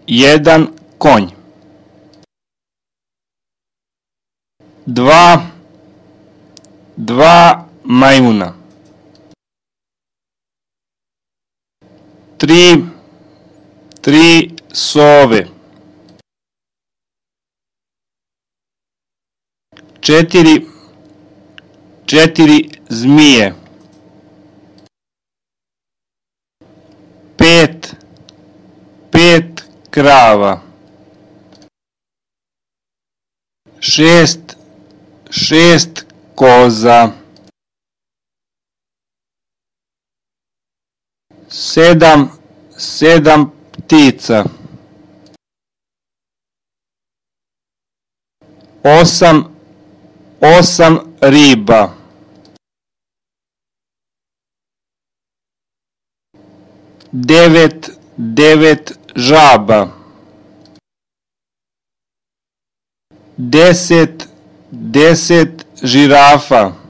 jedan konj. 2 majmuna. 3 sove. 4 zmije. 5 krava. 6 koza. 7 ptica. 8 riba. 9 žaba. 10 žirafa.